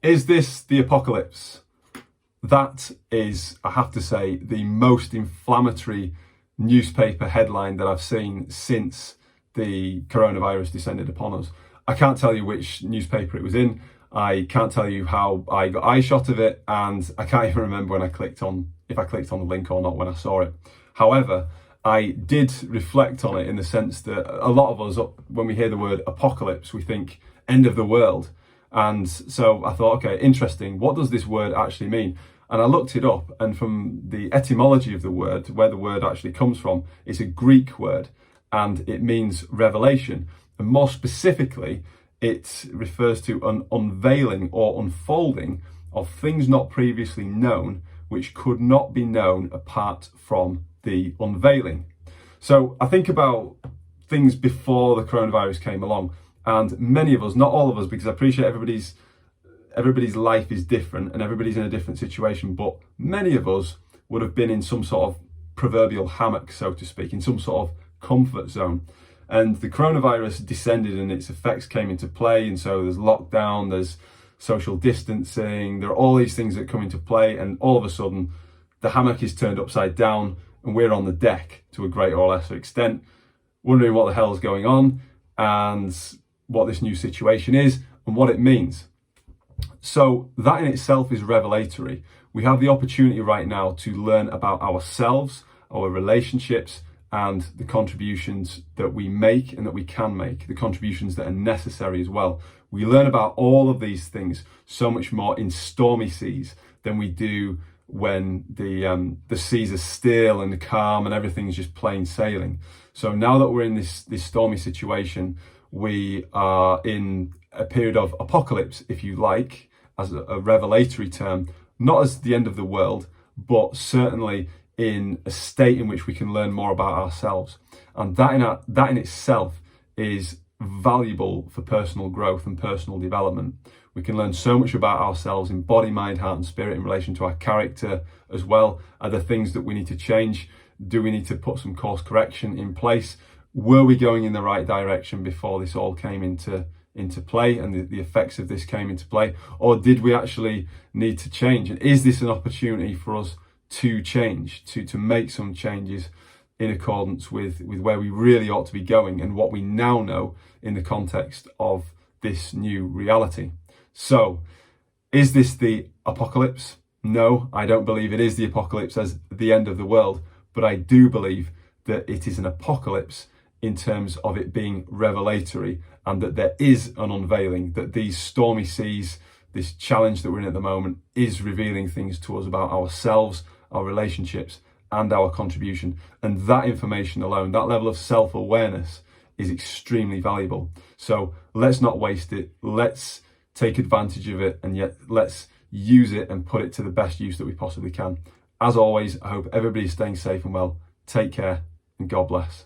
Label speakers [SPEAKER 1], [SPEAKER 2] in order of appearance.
[SPEAKER 1] Is this the apocalypse? That is, I have to say, the most inflammatory newspaper headline that I've seen since the coronavirus descended upon us. I can't tell you which newspaper it was in. I can't tell you how I got eye shot of it, and I can't even remember when I clicked on, if I clicked on the link or not when I saw it. However, I did reflect on it in the sense that a lot of us, when we hear the word apocalypse, we think end of the world. And so I thought, okay, interesting. What does this word actually mean? And I looked it up, and from the etymology of the word, where the word actually comes from, it's a Greek word, and it means revelation. And more specifically, it refers to an unveiling or unfolding of things not previously known, which could not be known apart from the unveiling. So I think about things before the coronavirus came along, and many of us, not all of us, because I appreciate everybody's life is different and everybody's in a different situation, but many of us would have been in some sort of proverbial hammock, so to speak, in some sort of comfort zone. And the coronavirus descended and its effects came into play, and so there's lockdown, there's social distancing, there are all these things that come into play, and all of a sudden the hammock is turned upside down and we're on the deck to a greater or lesser extent, wondering what the hell is going on and what this new situation is and what it means. So that in itself is revelatory. We have the opportunity right now to learn about ourselves, our relationships, and the contributions that we make and that we can make, the contributions that are necessary as well. We learn about all of these things so much more in stormy seas than we do when the seas are still and calm and everything's just plain sailing. So now that we're in this stormy situation, we are in a period of apocalypse, if you like, as a revelatory term, not as the end of the world, but certainly in a state in which we can learn more about ourselves. And that in itself is valuable for personal growth and personal development. We can learn so much about ourselves in body, mind, heart and spirit in relation to our character as well. Are there things that we need to change? Do we need to put some course correction in place? Were we going in the right direction before this all came into play and the effects of this came into play? Or did we actually need to change? And is this an opportunity for us to change, to make some changes in accordance with where we really ought to be going and what we now know in the context of this new reality? So, is this the apocalypse? No, I don't believe it is the apocalypse as the end of the world, but I do believe that it is an apocalypse in terms of it being revelatory, and that there is an unveiling, that these stormy seas, this challenge that we're in at the moment, is revealing things to us about ourselves, our relationships, and our contribution. And that information alone, that level of self-awareness, is extremely valuable. So let's not waste it. Let's take advantage of it, and yet let's use it and put it to the best use that we possibly can. As always, I hope everybody's staying safe and well. Take care, and God bless.